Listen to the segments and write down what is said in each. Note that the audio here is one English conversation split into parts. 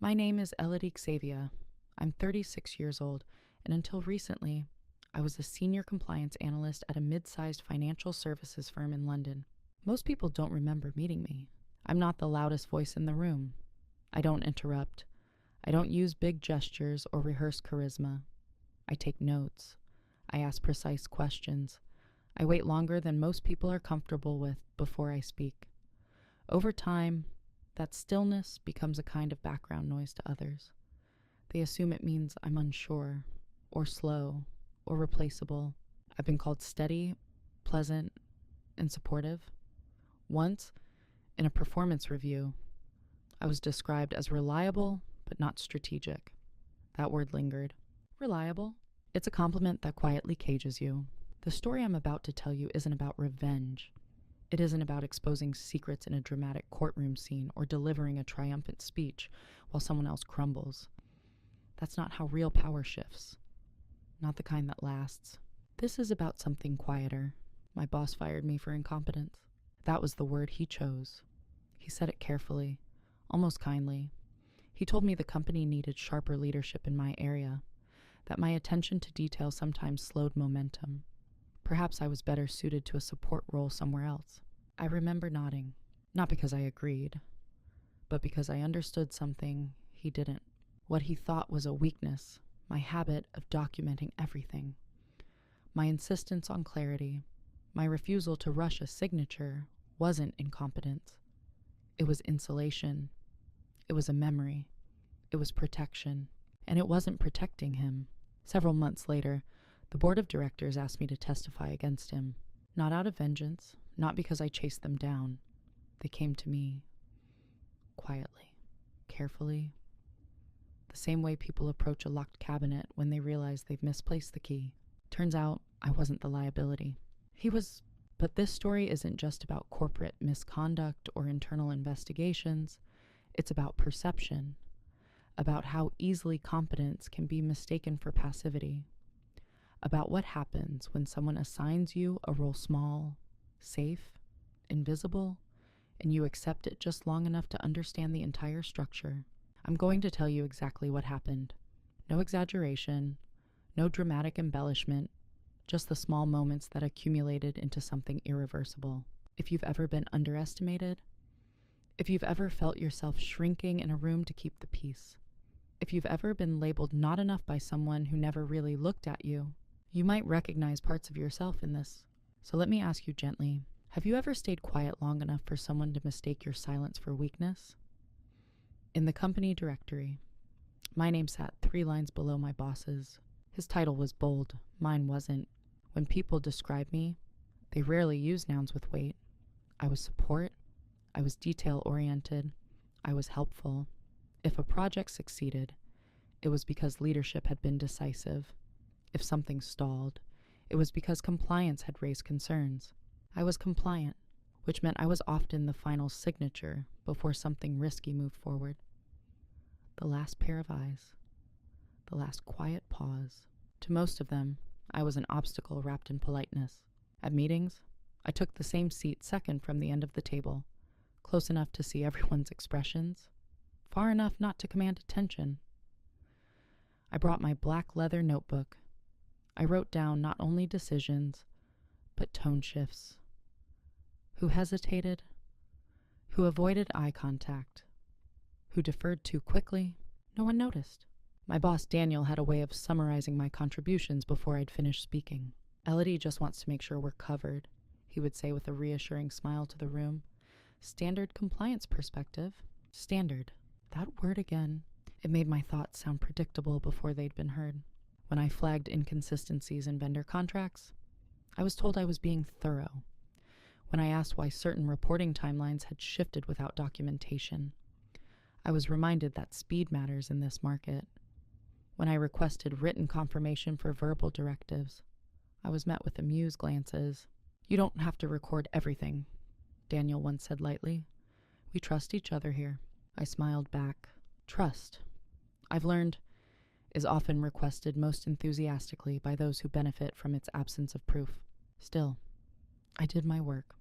My name is Elodie Xavia. I'm 36 years old, and until recently, I was a senior compliance analyst at a mid-sized financial services firm in London. Most people don't remember meeting me. I'm not the loudest voice in the room. I don't interrupt. I don't use big gestures or rehearse charisma. I take notes. I ask precise questions. I wait longer than most people are comfortable with before I speak. Over time, that stillness becomes a kind of background noise to others. They assume it means I'm unsure, or slow, or replaceable. I've been called steady, pleasant, and supportive. Once, in a performance review, I was described as reliable but not strategic. That word lingered. Reliable? It's a compliment that quietly cages you. The story I'm about to tell you isn't about revenge. It isn't about exposing secrets in a dramatic courtroom scene or delivering a triumphant speech while someone else crumbles. That's not how real power shifts. Not the kind that lasts. This is about something quieter. My boss fired me for incompetence. That was the word he chose. He said it carefully, almost kindly. He told me the company needed sharper leadership in my area, that my attention to detail sometimes slowed momentum. Perhaps I was better suited to a support role somewhere else. I remember nodding, not because I agreed, but because I understood something he didn't. What he thought was a weakness, my habit of documenting everything. My insistence on clarity, my refusal to rush a signature wasn't incompetence. It was insulation. It was a memory. It was protection. And it wasn't protecting him. Several months later, the board of directors asked me to testify against him. Not out of vengeance, not because I chased them down. They came to me quietly, carefully, the same way people approach a locked cabinet when they realize they've misplaced the key. Turns out I wasn't the liability. But this story isn't just about corporate misconduct or internal investigations. It's about perception, about how easily competence can be mistaken for passivity, about what happens when someone assigns you a role small, safe, invisible, and you accept it just long enough to understand the entire structure. I'm going to tell you exactly what happened. No exaggeration, no dramatic embellishment, just the small moments that accumulated into something irreversible. If you've ever been underestimated, if you've ever felt yourself shrinking in a room to keep the peace, if you've ever been labeled not enough by someone who never really looked at you, you might recognize parts of yourself in this. So let me ask you gently, have you ever stayed quiet long enough for someone to mistake your silence for weakness? In the company directory, my name sat 3 lines below my boss's. His title was bold, mine wasn't. When people describe me, they rarely use nouns with weight. I was support, I was detail-oriented, I was helpful. If a project succeeded, it was because leadership had been decisive. If something stalled, it was because compliance had raised concerns. I was compliant, which meant I was often the final signature before something risky moved forward. The last pair of eyes, the last quiet pause. To most of them, I was an obstacle wrapped in politeness. At meetings, I took the same seat second from the end of the table, close enough to see everyone's expressions, far enough not to command attention. I brought my black leather notebook. I wrote down not only decisions, but tone shifts. Who hesitated, who avoided eye contact, who deferred too quickly, no one noticed. My boss, Daniel, had a way of summarizing my contributions before I'd finished speaking. Elodie just wants to make sure we're covered, he would say with a reassuring smile to the room. Standard compliance perspective. Standard. That word again. It made my thoughts sound predictable before they'd been heard. When I flagged inconsistencies in vendor contracts, I was told I was being thorough. When I asked why certain reporting timelines had shifted without documentation, I was reminded that speed matters in this market. When I requested written confirmation for verbal directives, I was met with amused glances. You don't have to record everything, Daniel once said lightly. We trust each other here. I smiled back. Trust, I've learned, is often requested most enthusiastically by those who benefit from its absence of proof. Still, I did my work.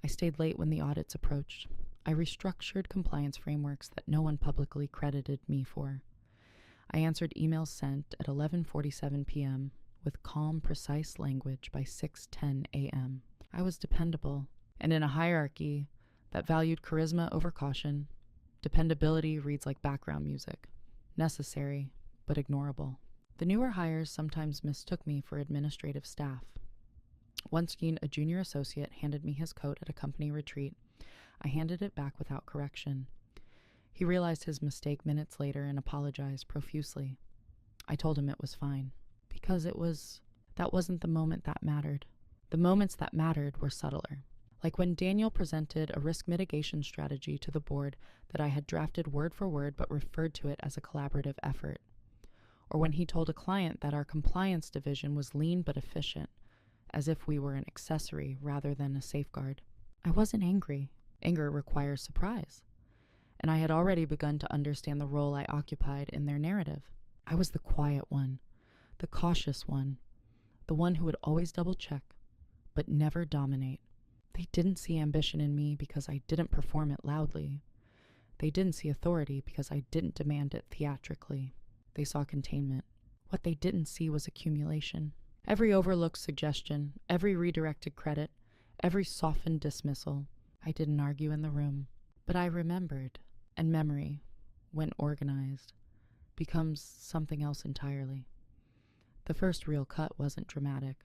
I stayed late when the audits approached. I restructured compliance frameworks that no one publicly credited me for. I answered emails sent at 11:47 p.m. with calm, precise language by 6:10 a.m. I was dependable, and in a hierarchy that valued charisma over caution, dependability reads like background music, necessary but ignorable. The newer hires sometimes mistook me for administrative staff. Once a junior associate handed me his coat at a company retreat. I handed it back without correction. He realized his mistake minutes later and apologized profusely. I told him it was fine, because that wasn't the moment that mattered. The moments that mattered were subtler. Like when Daniel presented a risk mitigation strategy to the board that I had drafted word for word but referred to it as a collaborative effort. Or when he told a client that our compliance division was lean but efficient, as if we were an accessory rather than a safeguard. I wasn't angry. Anger requires surprise. And I had already begun to understand the role I occupied in their narrative. I was the quiet one, the cautious one, the one who would always double-check, but never dominate. They didn't see ambition in me because I didn't perform it loudly. They didn't see authority because I didn't demand it theatrically. They saw containment. What they didn't see was accumulation. Every overlooked suggestion, every redirected credit, every softened dismissal. I didn't argue in the room, but I remembered, and memory, when organized, becomes something else entirely. The first real cut wasn't dramatic.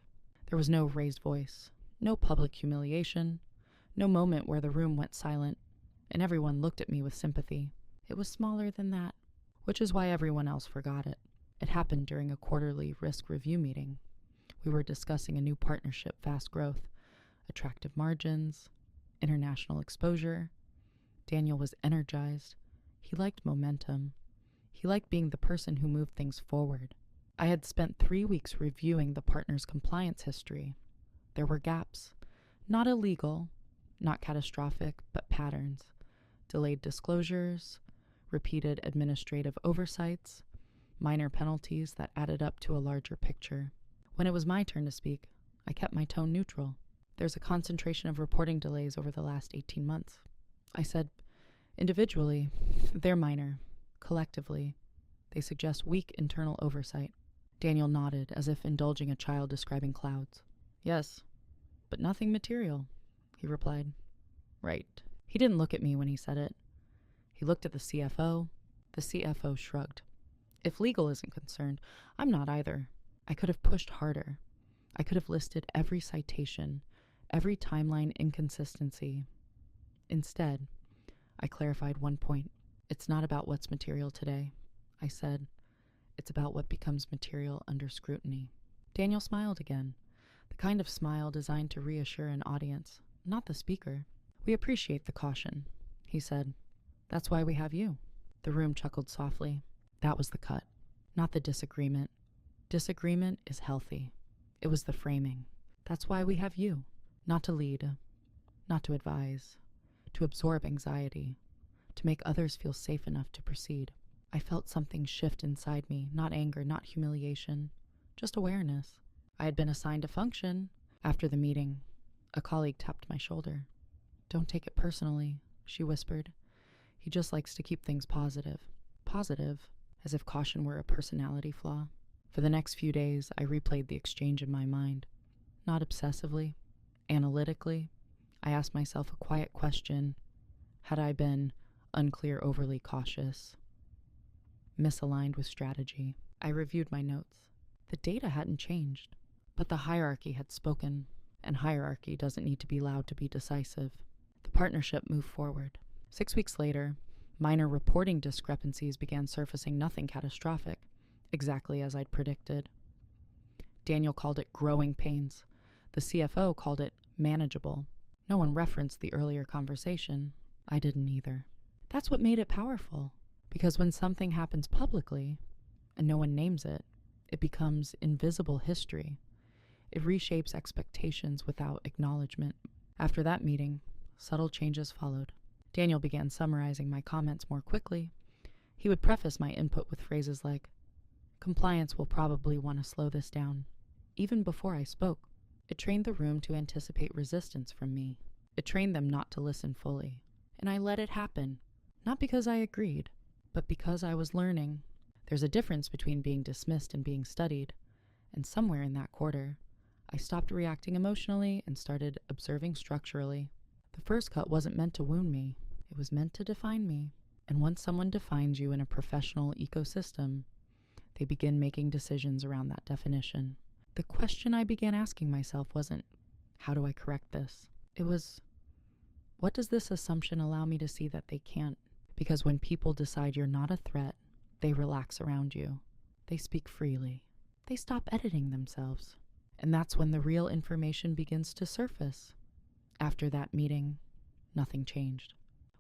There was no raised voice, no public humiliation, no moment where the room went silent, and everyone looked at me with sympathy. It was smaller than that, which is why everyone else forgot it. It happened during a quarterly risk review meeting. We were discussing a new partnership, fast growth, attractive margins, international exposure. Daniel was energized. He liked momentum. He liked being the person who moved things forward. I had spent 3 weeks reviewing the partner's compliance history. There were gaps. Not illegal, not catastrophic, but patterns. Delayed disclosures, repeated administrative oversights, minor penalties that added up to a larger picture. When it was my turn to speak, I kept my tone neutral. There's a concentration of reporting delays over the last 18 months. I said, individually, they're minor. Collectively, they suggest weak internal oversight. Daniel nodded, as if indulging a child describing clouds. Yes, but nothing material, he replied. Right. He didn't look at me when he said it. He looked at the CFO. The CFO shrugged. If legal isn't concerned, I'm not either. I could have pushed harder. I could have listed every citation, every timeline inconsistency. Instead, I clarified one point. It's not about what's material today, I said. It's about what becomes material under scrutiny. Daniel smiled again, the kind of smile designed to reassure an audience, not the speaker. We appreciate the caution, he said. That's why we have you. The room chuckled softly. That was the cut, not the disagreement. Disagreement is healthy. It was the framing. That's why we have you. Not to lead, not to advise, to absorb anxiety, to make others feel safe enough to proceed. I felt something shift inside me, not anger, not humiliation, just awareness. I had been assigned a function. After the meeting, a colleague tapped my shoulder. Don't take it personally, she whispered. He just likes to keep things positive. Positive, as if caution were a personality flaw. For the next few days, I replayed the exchange in my mind. Not obsessively, analytically. I asked myself a quiet question. Had I been unclear, overly cautious? Misaligned with strategy? I reviewed my notes. The data hadn't changed, but the hierarchy had spoken, and hierarchy doesn't need to be loud to be decisive. The partnership moved forward. 6 weeks later, minor reporting discrepancies began surfacing, nothing catastrophic, exactly as I'd predicted. Daniel called it growing pains. The CFO called it manageable. No one referenced the earlier conversation. I didn't either. That's what made it powerful, because when something happens publicly, and no one names it, it becomes invisible history. It reshapes expectations without acknowledgement. After that meeting, subtle changes followed. Daniel began summarizing my comments more quickly. He would preface my input with phrases like, "Compliance will probably want to slow this down." Even before I spoke, it trained the room to anticipate resistance from me. It trained them not to listen fully. And I let it happen, not because I agreed, but because I was learning. There's a difference between being dismissed and being studied, and somewhere in that quarter, I stopped reacting emotionally and started observing structurally. The first cut wasn't meant to wound me, it was meant to define me. And once someone defines you in a professional ecosystem, they begin making decisions around that definition. The question I began asking myself wasn't, how do I correct this? It was, what does this assumption allow me to see that they can't? Because when people decide you're not a threat, they relax around you. They speak freely. They stop editing themselves. And that's when the real information begins to surface. After that meeting, nothing changed.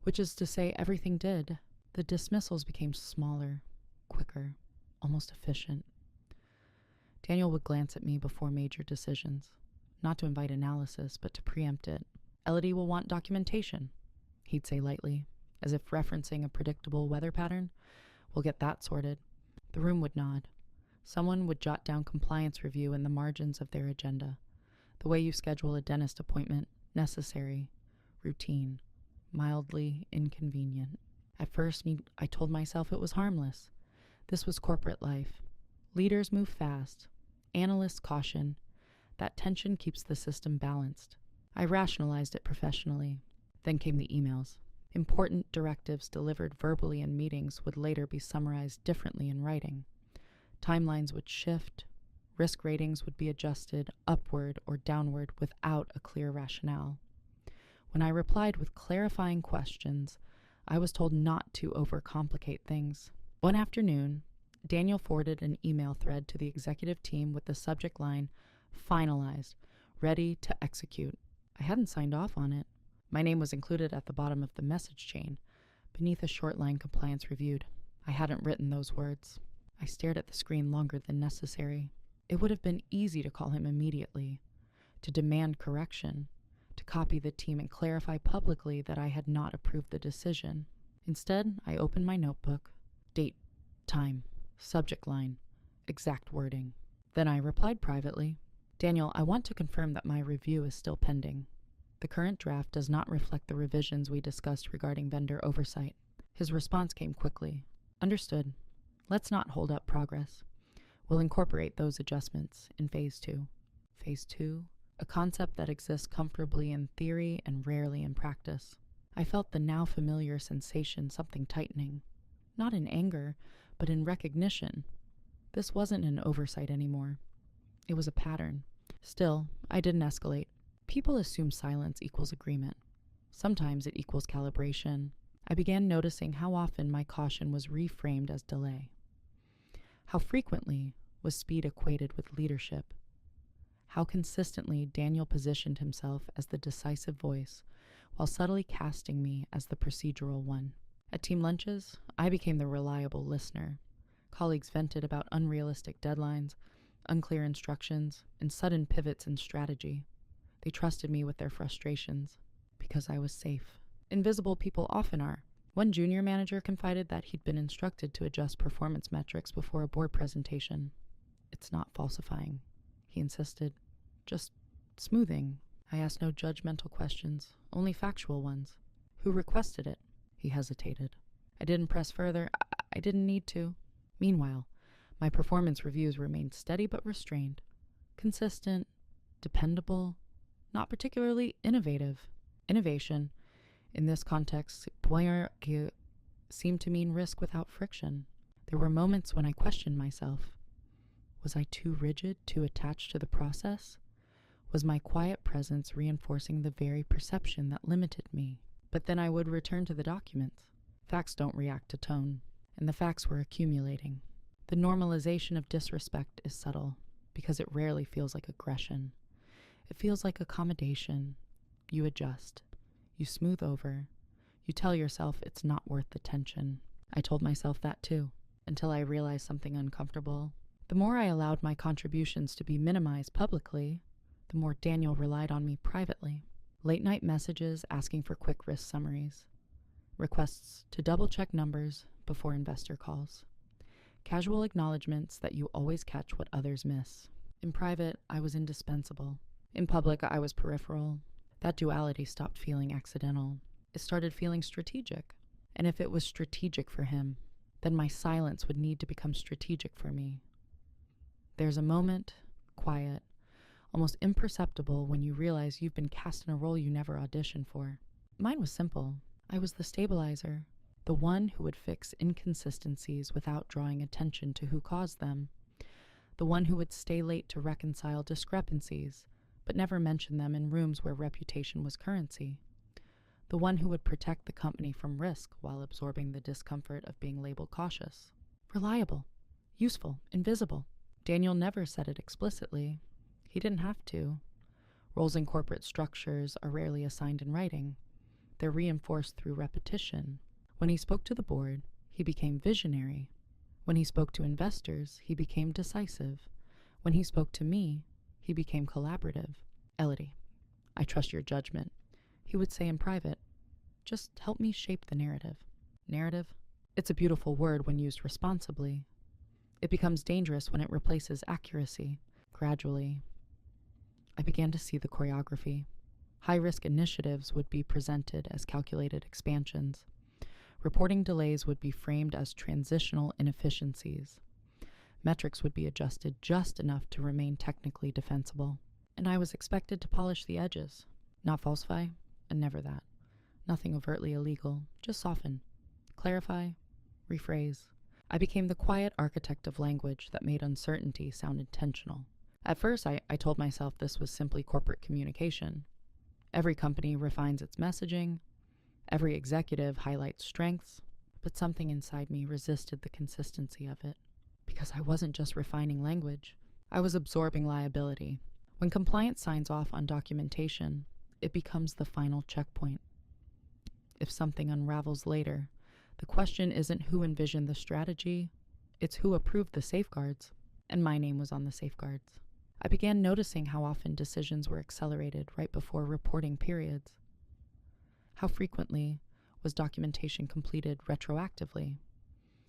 Which is to say, everything did. The dismissals became smaller, quicker, almost efficient. Daniel would glance at me before major decisions, not to invite analysis, but to preempt it. Elodie will want documentation, he'd say lightly, as if referencing a predictable weather pattern. We'll get that sorted. The room would nod. Someone would jot down compliance review in the margins of their agenda. The way you schedule a dentist appointment, necessary, routine, mildly inconvenient. At first, I told myself it was harmless. This was corporate life. Leaders move fast. Analysts caution. That tension keeps the system balanced. I rationalized it professionally. Then came the emails. Important directives delivered verbally in meetings would later be summarized differently in writing. Timelines would shift. Risk ratings would be adjusted upward or downward without a clear rationale. When I replied with clarifying questions, I was told not to overcomplicate things. One afternoon, Daniel forwarded an email thread to the executive team with the subject line, "Finalized, ready to execute." I hadn't signed off on it. My name was included at the bottom of the message chain, beneath a short line, "Compliance reviewed." I hadn't written those words. I stared at the screen longer than necessary. It would have been easy to call him immediately, to demand correction, to copy the team and clarify publicly that I had not approved the decision. Instead, I opened my notebook. Date, time, subject line, exact wording. Then I replied privately, "Daniel, I want to confirm that my review is still pending. The current draft does not reflect the revisions we discussed regarding vendor oversight." His response came quickly. "Understood. Let's not hold up progress. We'll incorporate those adjustments in Phase 2. Phase 2? A concept that exists comfortably in theory and rarely in practice. I felt the now familiar sensation, something tightening. Not in anger, but in recognition. This wasn't an oversight anymore. It was a pattern. Still, I didn't escalate. People assume silence equals agreement. Sometimes it equals calibration. I began noticing how often my caution was reframed as delay. How frequently was speed equated with leadership. How consistently Daniel positioned himself as the decisive voice, while subtly casting me as the procedural one. At team lunches, I became the reliable listener. Colleagues vented about unrealistic deadlines, unclear instructions, and sudden pivots in strategy. They trusted me with their frustrations, because I was safe. Invisible people often are. One junior manager confided that he'd been instructed to adjust performance metrics before a board presentation. "It's not falsifying," he insisted. "Just smoothing." I asked no judgmental questions, only factual ones. "Who requested it?" He hesitated. I didn't press further. I didn't need to. Meanwhile, my performance reviews remained steady but restrained. Consistent, dependable, not particularly innovative. Innovation, in this context, seemed to mean risk without friction. There were moments when I questioned myself. Was I too rigid, too attached to the process? Was my quiet presence reinforcing the very perception that limited me? But then I would return to the documents. Facts don't react to tone, and the facts were accumulating. The normalization of disrespect is subtle, because it rarely feels like aggression. It feels like accommodation. You adjust. You smooth over. You tell yourself it's not worth the tension. I told myself that too, until I realized something uncomfortable. The more I allowed my contributions to be minimized publicly, the more Daniel relied on me privately. Late-night messages asking for quick risk summaries. Requests to double-check numbers before investor calls. Casual acknowledgments that you always catch what others miss. In private, I was indispensable. In public, I was peripheral. That duality stopped feeling accidental. it started feeling strategic. And if it was strategic for him, then my silence would need to become strategic for me. There's a moment, quiet, almost imperceptible, when you realize you've been cast in a role you never auditioned for. Mine was simple. I was the stabilizer, the one who would fix inconsistencies without drawing attention to who caused them, the one who would stay late to reconcile discrepancies, but never mention them in rooms where reputation was currency, the one who would protect the company from risk while absorbing the discomfort of being labeled cautious. Reliable, useful, invisible. Daniel never said it explicitly. He didn't have to. Roles in corporate structures are rarely assigned in writing. They're reinforced through repetition. When he spoke to the board, he became visionary. When he spoke to investors, he became decisive. When he spoke to me, he became collaborative. Elodie, I trust your judgment. He would say in private, just help me shape the narrative. Narrative? It's a beautiful word when used responsibly. It becomes dangerous when it replaces accuracy. Gradually, I began to see the choreography. High-risk initiatives would be presented as calculated expansions. Reporting delays would be framed as transitional inefficiencies. Metrics would be adjusted just enough to remain technically defensible. And I was expected to polish the edges, not falsify, and never that. Nothing overtly illegal, just soften, clarify, rephrase. I became the quiet architect of language that made uncertainty sound intentional. At first, I told myself this was simply corporate communication. Every company refines its messaging. Every executive highlights strengths. But something inside me resisted the consistency of it. Because I wasn't just refining language. I was absorbing liability. When compliance signs off on documentation, it becomes the final checkpoint. If something unravels later, the question isn't who envisioned the strategy, it's who approved the safeguards. And my name was on the safeguards. I began noticing how often decisions were accelerated right before reporting periods. How frequently was documentation completed retroactively?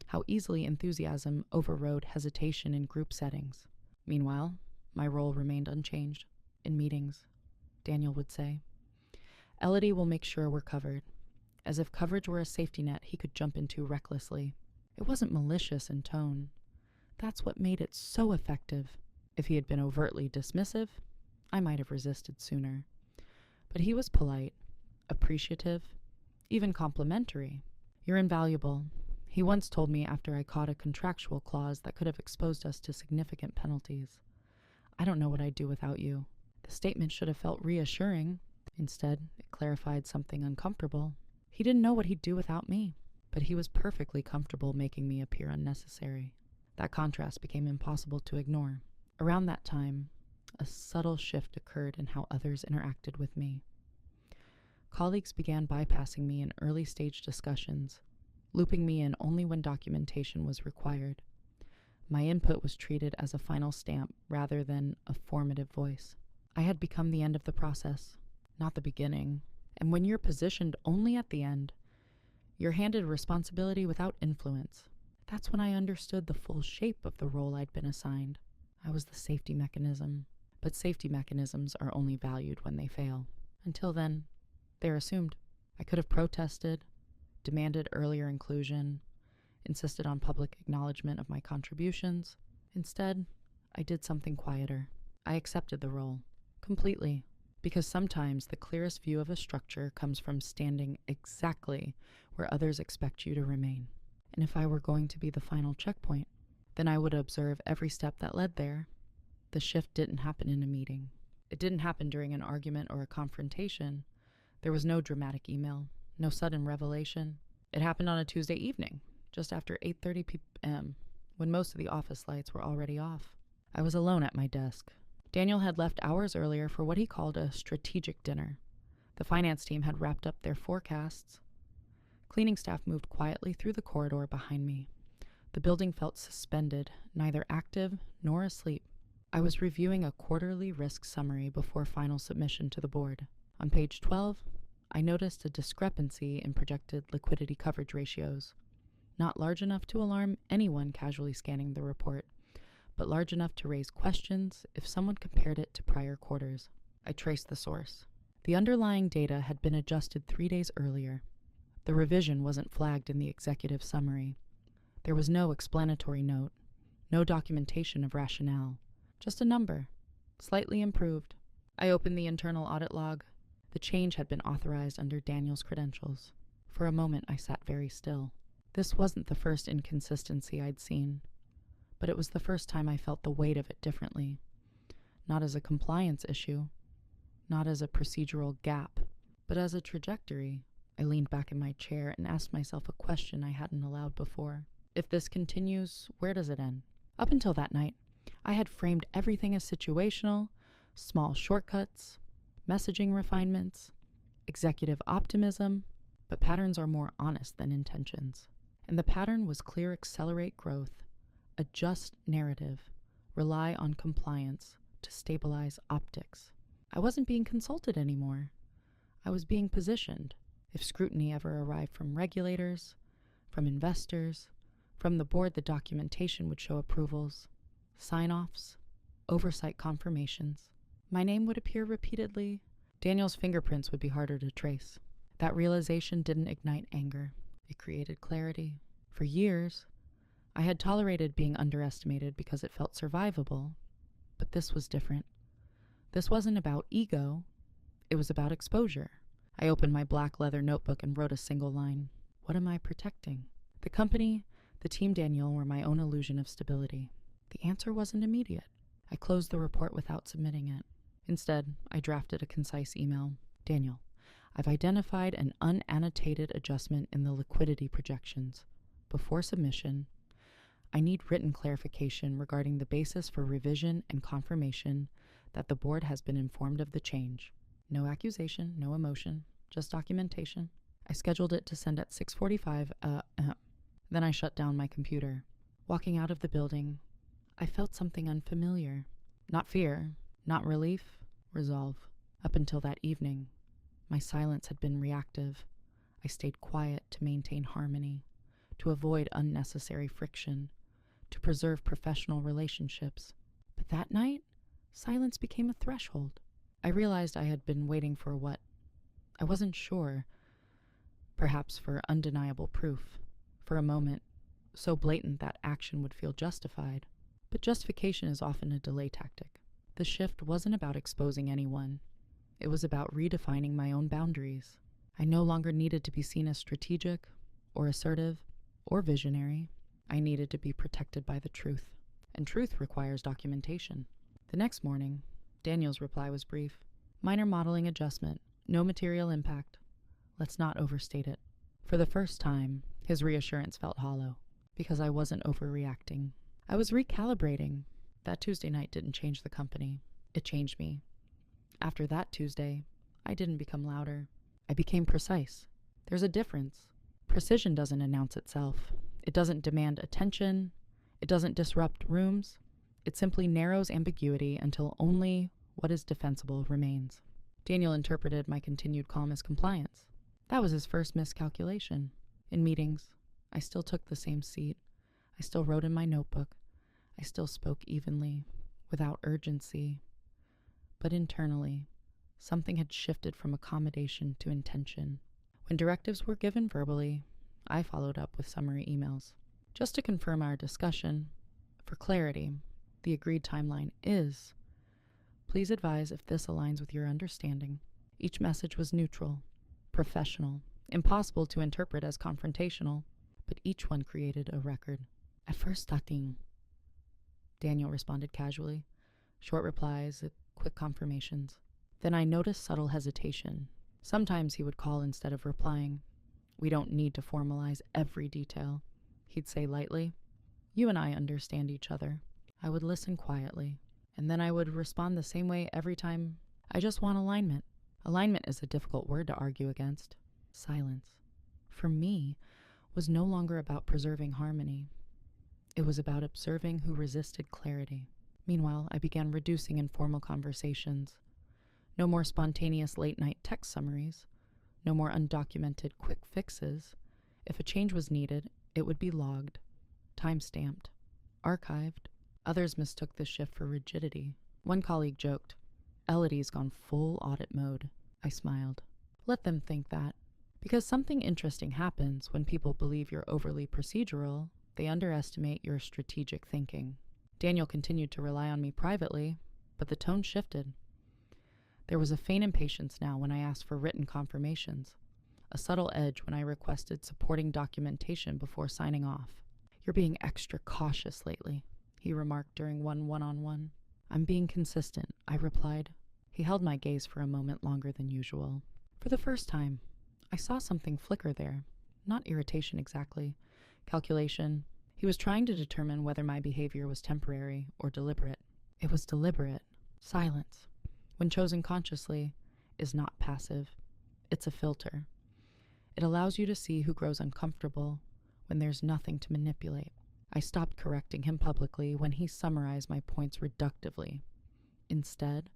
How easily enthusiasm overrode hesitation in group settings. Meanwhile, my role remained unchanged. In meetings, Daniel would say, Elodie will make sure we're covered. As if coverage were a safety net he could jump into recklessly. It wasn't malicious in tone. That's what made it so effective. If he had been overtly dismissive, I might have resisted sooner. But he was polite, appreciative, even complimentary. You're invaluable, he once told me after I caught a contractual clause that could have exposed us to significant penalties. I don't know what I'd do without you. The statement should have felt reassuring. Instead, it clarified something uncomfortable. He didn't know what he'd do without me, but he was perfectly comfortable making me appear unnecessary. That contrast became impossible to ignore. Around that time, a subtle shift occurred in how others interacted with me. Colleagues began bypassing me in early-stage discussions, looping me in only when documentation was required. My input was treated as a final stamp rather than a formative voice. I had become the end of the process, not the beginning. And when you're positioned only at the end, you're handed responsibility without influence. That's when I understood the full shape of the role I'd been assigned. I was the safety mechanism, but safety mechanisms are only valued when they fail. Until then, they're assumed. I could have protested, demanded earlier inclusion, insisted on public acknowledgement of my contributions. Instead, I did something quieter. I accepted the role, completely, because sometimes the clearest view of a structure comes from standing exactly where others expect you to remain. And if I were going to be the final checkpoint, then I would observe every step that led there. The shift didn't happen in a meeting. It didn't happen during an argument or a confrontation. There was no dramatic email, no sudden revelation. It happened on a Tuesday evening, just after 8:30 p.m., when most of the office lights were already off. I was alone at my desk. Daniel had left hours earlier for what he called a strategic dinner. The finance team had wrapped up their forecasts. Cleaning staff moved quietly through the corridor behind me. The building felt suspended, neither active nor asleep. I was reviewing a quarterly risk summary before final submission to the board. On page 12, I noticed a discrepancy in projected liquidity coverage ratios. Not large enough to alarm anyone casually scanning the report, but large enough to raise questions if someone compared it to prior quarters. I traced the source. The underlying data had been adjusted 3 days earlier. The revision wasn't flagged in the executive summary. There was no explanatory note, no documentation of rationale, just a number, slightly improved. I opened the internal audit log. The change had been authorized under Daniel's credentials. For a moment, I sat very still. This wasn't the first inconsistency I'd seen, but it was the first time I felt the weight of it differently. Not as a compliance issue, not as a procedural gap, but as a trajectory. I leaned back in my chair and asked myself a question I hadn't allowed before. If this continues, where does it end? Up until that night, I had framed everything as situational, small shortcuts, messaging refinements, executive optimism, but patterns are more honest than intentions. And the pattern was clear: accelerate growth, adjust narrative, rely on compliance to stabilize optics. I wasn't being consulted anymore. I was being positioned. If scrutiny ever arrived from regulators, from investors, from the board, the documentation would show approvals, sign-offs, oversight confirmations. My name would appear repeatedly. Daniel's fingerprints would be harder to trace. That realization didn't ignite anger. It created clarity. For years, I had tolerated being underestimated because it felt survivable, but this was different. This wasn't about ego. It was about exposure. I opened my black leather notebook and wrote a single line. What am I protecting? The company, the team Daniel were my own illusion of stability. The answer wasn't immediate. I closed the report without submitting it. Instead, I drafted a concise email. Daniel, I've identified an unannotated adjustment in the liquidity projections. Before submission, I need written clarification regarding the basis for revision and confirmation that the board has been informed of the change. No accusation, no emotion, just documentation. I scheduled it to send at 6:45. Then I shut down my computer. Walking out of the building, I felt something unfamiliar. Not fear, not relief, resolve. Up until that evening, my silence had been reactive. I stayed quiet to maintain harmony, to avoid unnecessary friction, to preserve professional relationships. But that night, silence became a threshold. I realized I had been waiting for what? I wasn't sure. Perhaps for undeniable proof. For a moment, so blatant that action would feel justified. But justification is often a delay tactic. The shift wasn't about exposing anyone. It was about redefining my own boundaries. I no longer needed to be seen as strategic, or assertive, or visionary. I needed to be protected by the truth. And truth requires documentation. The next morning, Daniel's reply was brief. Minor modeling adjustment. No material impact. Let's not overstate it. For the first time, his reassurance felt hollow, because I wasn't overreacting. I was recalibrating. That Tuesday night didn't change the company. It changed me. After that Tuesday, I didn't become louder. I became precise. There's a difference. Precision doesn't announce itself. It doesn't demand attention. It doesn't disrupt rooms. It simply narrows ambiguity until only what is defensible remains. Daniel interpreted my continued calm as compliance. That was his first miscalculation. In meetings, I still took the same seat. I still wrote in my notebook. I still spoke evenly, without urgency. But internally, something had shifted from accommodation to intention. When directives were given verbally, I followed up with summary emails. Just to confirm our discussion, for clarity, the agreed timeline is, please advise if this aligns with your understanding. Each message was neutral, professional, impossible to interpret as confrontational, but each one created a record. At first, nothing. Daniel responded casually. Short replies, quick confirmations. Then I noticed subtle hesitation. Sometimes he would call instead of replying. We don't need to formalize every detail. He'd say lightly, you and I understand each other. I would listen quietly, and then I would respond the same way every time. I just want alignment. Alignment is a difficult word to argue against. Silence, for me, was no longer about preserving harmony. It was about observing who resisted clarity. Meanwhile, I began reducing informal conversations. No more spontaneous late-night text summaries. No more undocumented quick fixes. If a change was needed, it would be logged, time-stamped, archived. Others mistook this shift for rigidity. One colleague joked, Elodie's gone full audit mode. I smiled. Let them think that. Because something interesting happens when people believe you're overly procedural, they underestimate your strategic thinking. Daniel continued to rely on me privately, but the tone shifted. There was a faint impatience now when I asked for written confirmations, a subtle edge when I requested supporting documentation before signing off. You're being extra cautious lately, he remarked during one one-on-one. I'm being consistent, I replied. He held my gaze for a moment longer than usual. For the first time, I saw something flicker there. Not irritation exactly. Calculation. He was trying to determine whether my behavior was temporary or deliberate. It was deliberate. Silence, when chosen consciously, is not passive. It's a filter. It allows you to see who grows uncomfortable when there's nothing to manipulate. I stopped correcting him publicly when he summarized my points reductively. Instead,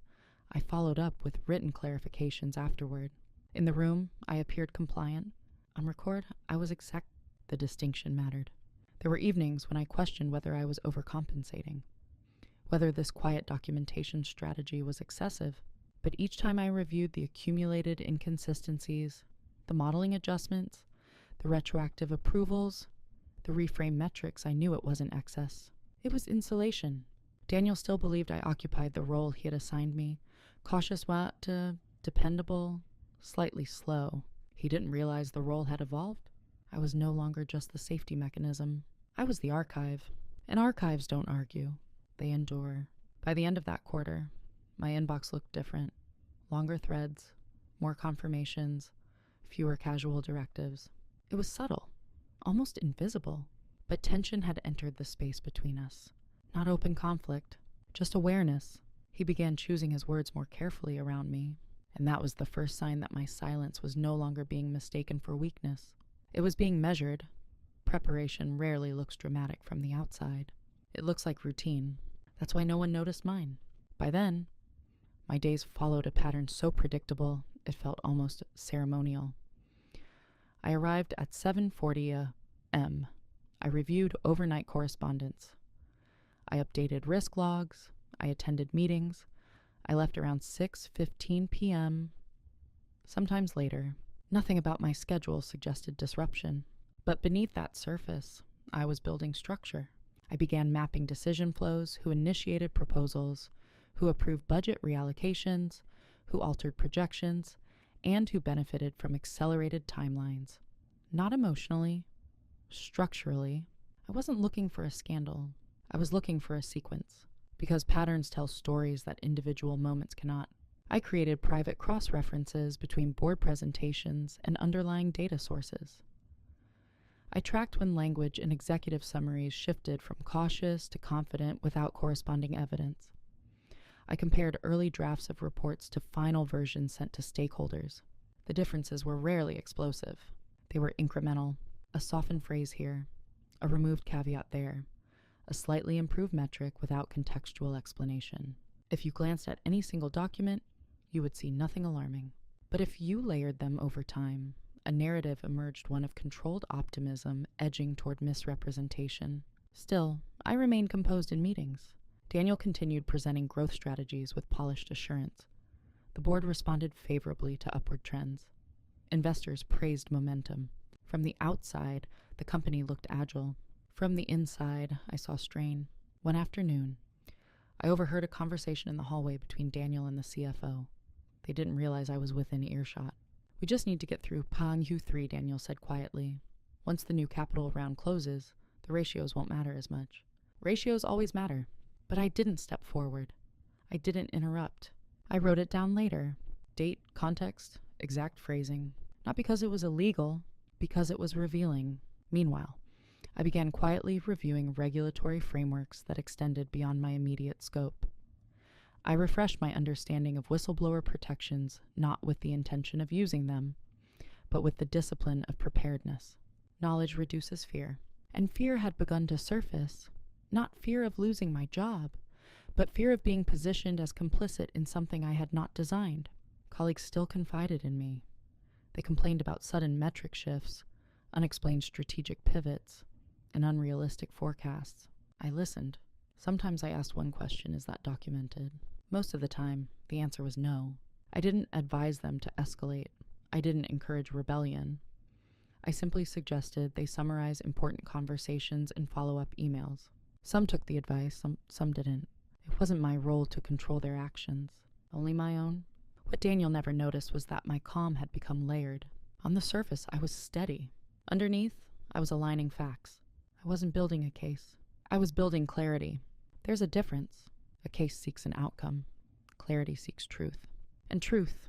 I followed up with written clarifications afterward. In the room, I appeared compliant. On record, I was exact. The distinction mattered. There were evenings when I questioned whether I was overcompensating, whether this quiet documentation strategy was excessive. But each time I reviewed the accumulated inconsistencies, the modeling adjustments, the retroactive approvals, the reframed metrics, I knew it wasn't excess. It was insulation. Daniel still believed I occupied the role he had assigned me, cautious but dependable, slightly slow. He didn't realize the role had evolved. I was no longer just the safety mechanism. I was the archive. And archives don't argue. They endure. By the end of that quarter, my inbox looked different. Longer threads, more confirmations, fewer casual directives. It was subtle, almost invisible, but tension had entered the space between us. Not open conflict, just awareness. He began choosing his words more carefully around me, and that was the first sign that my silence was no longer being mistaken for weakness. It was being measured. Preparation rarely looks dramatic from the outside. It looks like routine. That's why no one noticed mine. By then, my days followed a pattern so predictable it felt almost ceremonial. I arrived at 7:40 a.m. I reviewed overnight correspondence. I updated risk logs. I attended meetings. I left around 6:15 p.m. Sometimes later. Nothing about my schedule suggested disruption. But beneath that surface, I was building structure. I began mapping decision flows, who initiated proposals, who approved budget reallocations, who altered projections, and who benefited from accelerated timelines. Not emotionally, structurally. I wasn't looking for a scandal. I was looking for a sequence, because patterns tell stories that individual moments cannot. I created private cross-references between board presentations and underlying data sources. I tracked when language in executive summaries shifted from cautious to confident without corresponding evidence. I compared early drafts of reports to final versions sent to stakeholders. The differences were rarely explosive. They were incremental, a softened phrase here, a removed caveat there, a slightly improved metric without contextual explanation. If you glanced at any single document, you would see nothing alarming. But if you layered them over time, a narrative emerged, one of controlled optimism edging toward misrepresentation. Still, I remained composed in meetings. Daniel continued presenting growth strategies with polished assurance. The board responded favorably to upward trends. Investors praised momentum. From the outside, the company looked agile. From the inside, I saw strain. One afternoon, I overheard a conversation in the hallway between Daniel and the CFO. They didn't realize I was within earshot. We just need to get through Pang U3, Daniel said quietly. Once the new capital round closes, the ratios won't matter as much. Ratios always matter. But I didn't step forward. I didn't interrupt. I wrote it down later. Date, context, exact phrasing. Not because it was illegal, because it was revealing. Meanwhile, I began quietly reviewing regulatory frameworks that extended beyond my immediate scope. I refreshed my understanding of whistleblower protections, not with the intention of using them, but with the discipline of preparedness. Knowledge reduces fear. And fear had begun to surface. Not fear of losing my job, but fear of being positioned as complicit in something I had not designed. Colleagues still confided in me. They complained about sudden metric shifts, unexplained strategic pivots, and unrealistic forecasts. I listened. Sometimes I asked one question, is that documented? Most of the time, the answer was no. I didn't advise them to escalate. I didn't encourage rebellion. I simply suggested they summarize important conversations in follow-up emails. Some took the advice, some didn't. It wasn't my role to control their actions, only my own. What Daniel never noticed was that my calm had become layered. On the surface, I was steady. Underneath, I was aligning facts. I wasn't building a case. I was building clarity. There's a difference. A case seeks an outcome. Clarity seeks truth. And truth,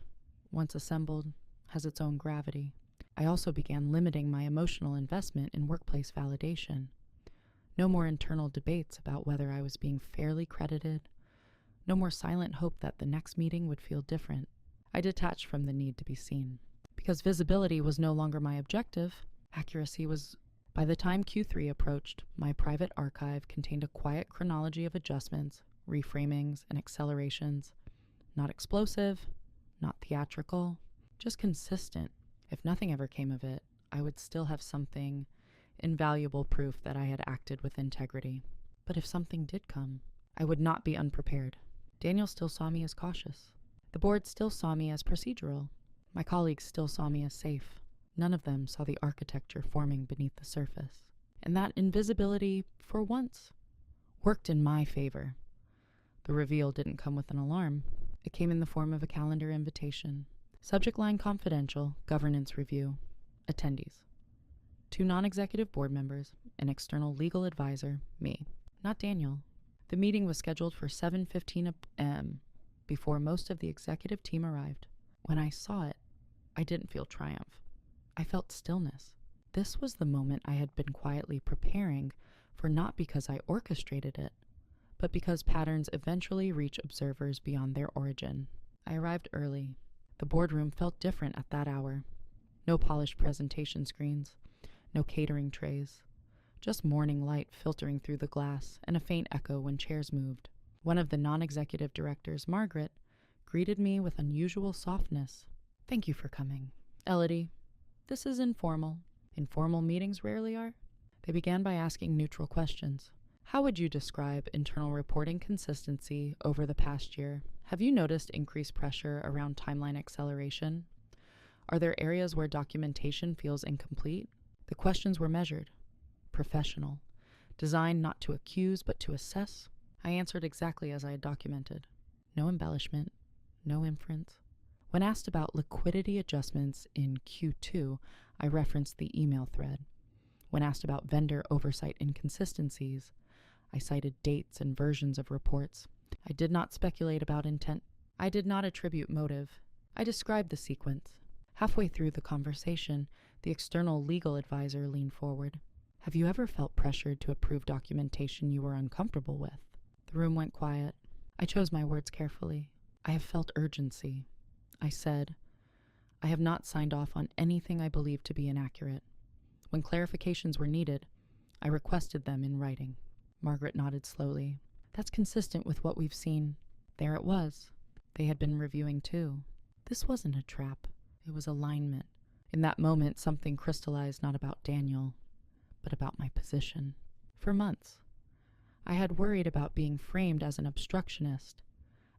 once assembled, has its own gravity. I also began limiting my emotional investment in workplace validation. No more internal debates about whether I was being fairly credited. No more silent hope that the next meeting would feel different. I detached from the need to be seen. Because visibility was no longer my objective, accuracy was. By the time Q3 approached, my private archive contained a quiet chronology of adjustments, reframings, and accelerations. Not explosive, not theatrical, just consistent. If nothing ever came of it, I would still have something, invaluable proof that I had acted with integrity. But if something did come, I would not be unprepared. Daniel still saw me as cautious. The board still saw me as procedural. My colleagues still saw me as safe. None of them saw the architecture forming beneath the surface. And that invisibility, for once, worked in my favor. The reveal didn't come with an alarm. It came in the form of a calendar invitation. Subject line confidential, governance review. Attendees. 2 non-executive board members, an external legal advisor, me, not Daniel. The meeting was scheduled for 7:15 a.m. before most of the executive team arrived. When I saw it, I didn't feel triumph. I felt stillness. This was the moment I had been quietly preparing for, not because I orchestrated it, but because patterns eventually reach observers beyond their origin. I arrived early. The boardroom felt different at that hour. No polished presentation screens, no catering trays, just morning light filtering through the glass and a faint echo when chairs moved. One of the non-executive directors, Margaret, greeted me with unusual softness. "Thank you for coming. Elodie, this is informal. Informal meetings rarely are." They began by asking neutral questions. How would you describe internal reporting consistency over the past year? Have you noticed increased pressure around timeline acceleration? Are there areas where documentation feels incomplete? The questions were measured, professional, designed not to accuse but to assess. I answered exactly as I had documented. No embellishment, no inference. When asked about liquidity adjustments in Q2, I referenced the email thread. When asked about vendor oversight inconsistencies, I cited dates and versions of reports. I did not speculate about intent. I did not attribute motive. I described the sequence. Halfway through the conversation, the external legal advisor leaned forward. "Have you ever felt pressured to approve documentation you were uncomfortable with?" The room went quiet. I chose my words carefully. "I have felt urgency." I said, "I have not signed off on anything I believe to be inaccurate. When clarifications were needed, I requested them in writing." Margaret nodded slowly. "That's consistent with what we've seen." There it was. They had been reviewing too. This wasn't a trap. It was alignment. In that moment, something crystallized, not about Daniel, but about my position. For months, I had worried about being framed as an obstructionist,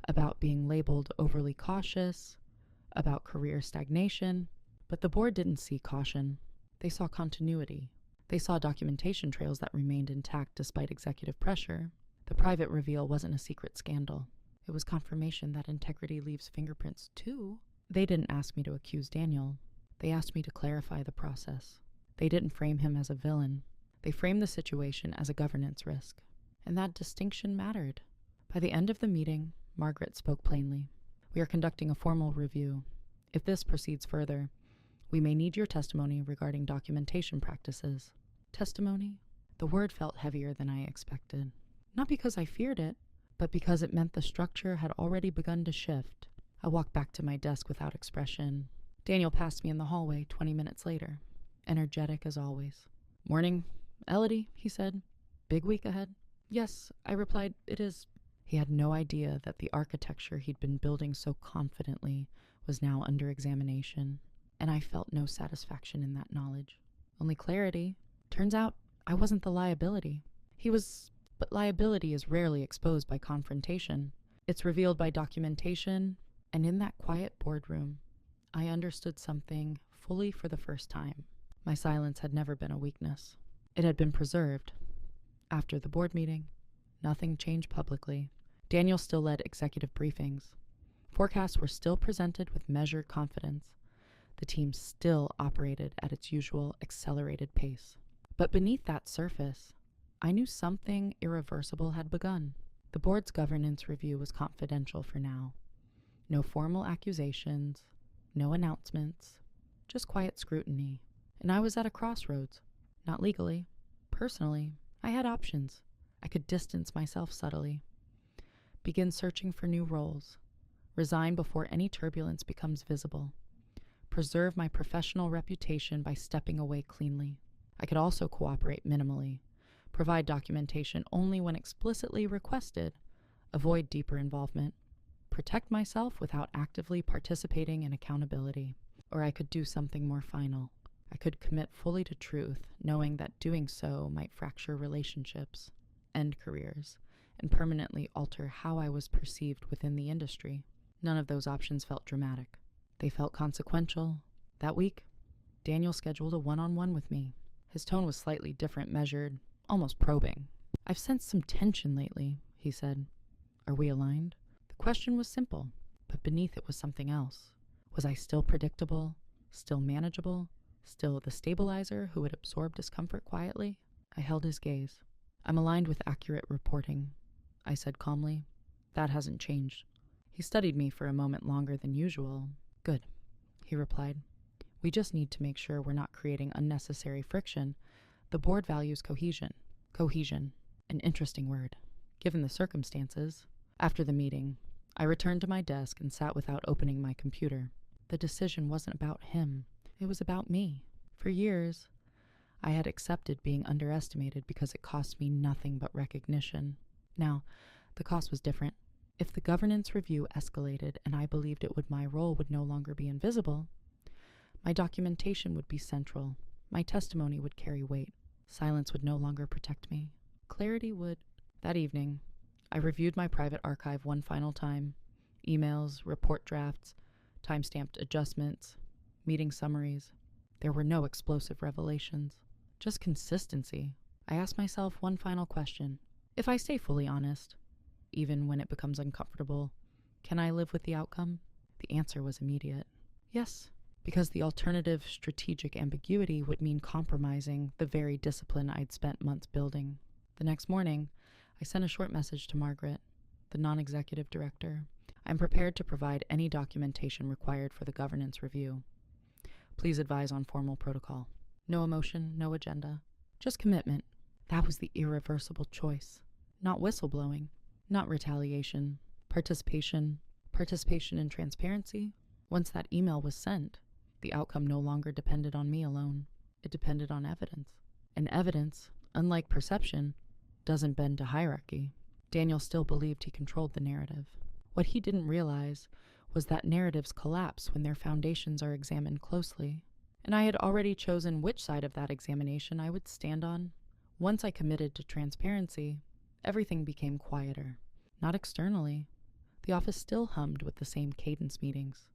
about being labeled overly cautious, about career stagnation. But the board didn't see caution. They saw continuity. They saw documentation trails that remained intact despite executive pressure. The private reveal wasn't a secret scandal. It was confirmation that integrity leaves fingerprints too. They didn't ask me to accuse Daniel. They asked me to clarify the process. They didn't frame him as a villain. They framed the situation as a governance risk. And that distinction mattered. By the end of the meeting, Margaret spoke plainly. "We are conducting a formal review. If this proceeds further, we may need your testimony regarding documentation practices." Testimony? The word felt heavier than I expected. Not because I feared it, but because it meant the structure had already begun to shift. I walked back to my desk without expression. Daniel passed me in the hallway 20 minutes later, energetic as always. "Morning, Elodie," he said. "Big week ahead?" "Yes," I replied, "it is." He had no idea that the architecture he'd been building so confidently was now under examination, and I felt no satisfaction in that knowledge. Only clarity. Turns out I wasn't the liability. He was, but liability is rarely exposed by confrontation. It's revealed by documentation And in that quiet boardroom, I understood something fully for the first time. My silence had never been a weakness. It had been preserved. After the board meeting, nothing changed publicly. Daniel still led executive briefings. Forecasts were still presented with measured confidence. The team still operated at its usual accelerated pace. But beneath that surface, I knew something irreversible had begun. The board's governance review was confidential for now. No formal accusations, no announcements, just quiet scrutiny. And I was at a crossroads. Not legally. Personally, I had options. I could distance myself subtly. Begin searching for new roles. Resign before any turbulence becomes visible. Preserve my professional reputation by stepping away cleanly. I could also cooperate minimally. Provide documentation only when explicitly requested. Avoid deeper involvement. Protect myself without actively participating in accountability. Or I could do something more final. I could commit fully to truth, knowing that doing so might fracture relationships, end careers, and permanently alter how I was perceived within the industry. None of those options felt dramatic. They felt consequential. That week, Daniel scheduled a one-on-one with me. His tone was slightly different, measured, almost probing. "I've sensed some tension lately," he said. "Are we aligned?" The question was simple, but beneath it was something else. Was I still predictable, still manageable, still the stabilizer who would absorb discomfort quietly? I held his gaze. "I'm aligned with accurate reporting," I said calmly. "That hasn't changed." He studied me for a moment longer than usual. "Good," he replied. "We just need to make sure we're not creating unnecessary friction. The board values cohesion." Cohesion, an interesting word, given the circumstances. After the meeting, I returned to my desk and sat without opening my computer. The decision wasn't about him. It was about me. For years, I had accepted being underestimated because it cost me nothing but recognition. Now, the cost was different. If the governance review escalated and I believed my role would no longer be invisible, my documentation would be central. My testimony would carry weight. Silence would no longer protect me. Clarity would. That evening, I reviewed my private archive one final time. Emails, report drafts, time-stamped adjustments, meeting summaries. There were no explosive revelations, just consistency. I asked myself one final question. If I stay fully honest, even when it becomes uncomfortable, can I live with the outcome? The answer was immediate. Yes, because the alternative strategic ambiguity would mean compromising the very discipline I'd spent months building. The next morning, I sent a short message to Margaret, the non-executive director. I'm prepared to provide any documentation required for the governance review. Please advise on formal protocol. No emotion, no agenda, just commitment. That was the irreversible choice. Not whistleblowing, not retaliation, participation and transparency. Once that email was sent, the outcome no longer depended on me alone. It depended on evidence. And evidence, unlike perception, doesn't bend to hierarchy. Daniel still believed he controlled the narrative. What he didn't realize was that narratives collapse when their foundations are examined closely. And I had already chosen which side of that examination I would stand on. Once I committed to transparency, everything became quieter. Not externally. The office still hummed with the same cadence meetings,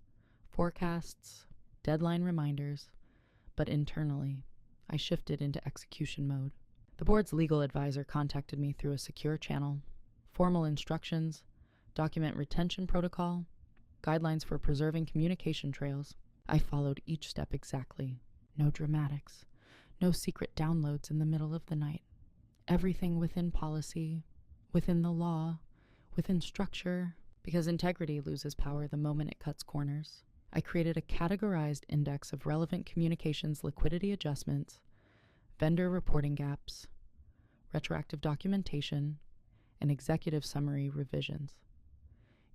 forecasts, deadline reminders, but internally, I shifted into execution mode. The board's legal advisor contacted me through a secure channel. Formal instructions, document retention protocol, guidelines for preserving communication trails. I followed each step exactly. No dramatics, no secret downloads in the middle of the night. Everything within policy, within the law, within structure, because integrity loses power the moment it cuts corners. I created a categorized index of relevant communications liquidity adjustments, vendor reporting gaps, retroactive documentation, and executive summary revisions.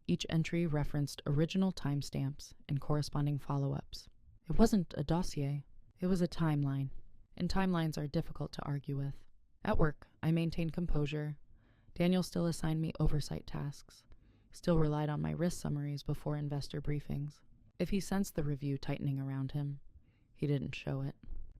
Each entry referenced original timestamps and corresponding follow-ups. It wasn't a dossier, it was a timeline, and timelines are difficult to argue with. At work, I maintained composure. Daniel still assigned me oversight tasks, still relied on my risk summaries before investor briefings. If he sensed the review tightening around him, he didn't show it.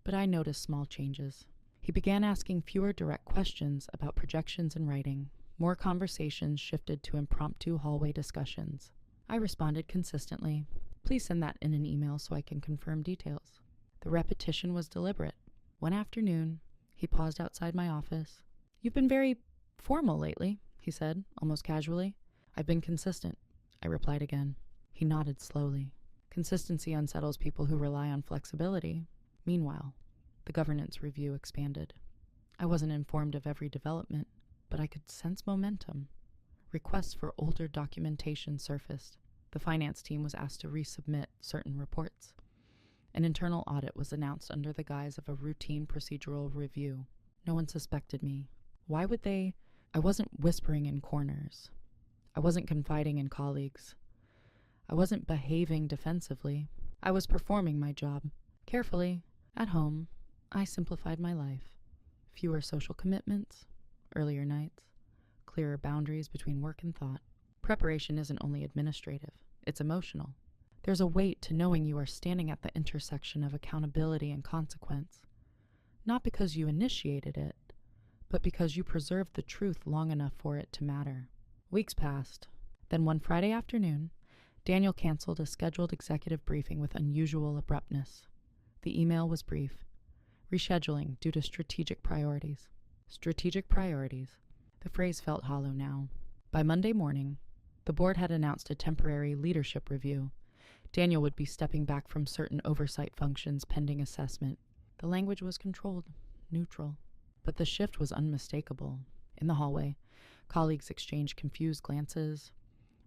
But I noticed small changes. He began asking fewer direct questions about projections and writing. More conversations shifted to impromptu hallway discussions. I responded consistently. Please send that in an email so I can confirm details. The repetition was deliberate. One afternoon, he paused outside my office. You've been very formal lately, he said, almost casually. I've been consistent, I replied again. He nodded slowly. Consistency unsettles people who rely on flexibility. Meanwhile, the governance review expanded. I wasn't informed of every development, but I could sense momentum. Requests for older documentation surfaced. The finance team was asked to resubmit certain reports. An internal audit was announced under the guise of a routine procedural review. No one suspected me. Why would they? I wasn't whispering in corners. I wasn't confiding in colleagues. I wasn't behaving defensively. I was performing my job. Carefully, at home, I simplified my life. Fewer social commitments, earlier nights, clearer boundaries between work and thought. Preparation isn't only administrative, it's emotional. There's a weight to knowing you are standing at the intersection of accountability and consequence. Not because you initiated it, but because you preserved the truth long enough for it to matter. Weeks passed. Then one Friday afternoon, Daniel canceled a scheduled executive briefing with unusual abruptness. The email was brief. Rescheduling due to strategic priorities. Strategic priorities. The phrase felt hollow now. By Monday morning, the board had announced a temporary leadership review. Daniel would be stepping back from certain oversight functions pending assessment. The language was controlled, neutral. But the shift was unmistakable. In the hallway, colleagues exchanged confused glances.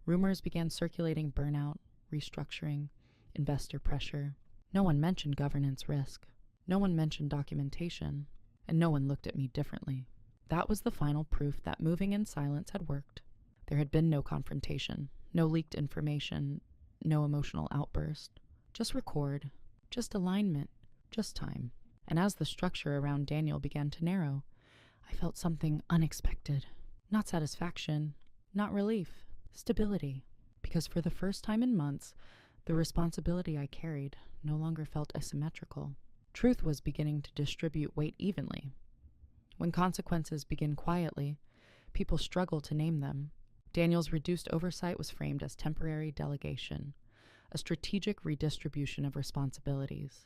Rumors began circulating burnout, restructuring, investor pressure. No one mentioned governance risk. No one mentioned documentation. And no one looked at me differently. That was the final proof that moving in silence had worked. There had been no confrontation, no leaked information, no emotional outburst. Just record, just alignment, just time. And as the structure around Daniel began to narrow, I felt something unexpected. Not satisfaction, not relief, stability. Because for the first time in months, the responsibility I carried no longer felt asymmetrical. Truth was beginning to distribute weight evenly. When consequences begin quietly, people struggle to name them. Daniel's reduced oversight was framed as temporary delegation, a strategic redistribution of responsibilities.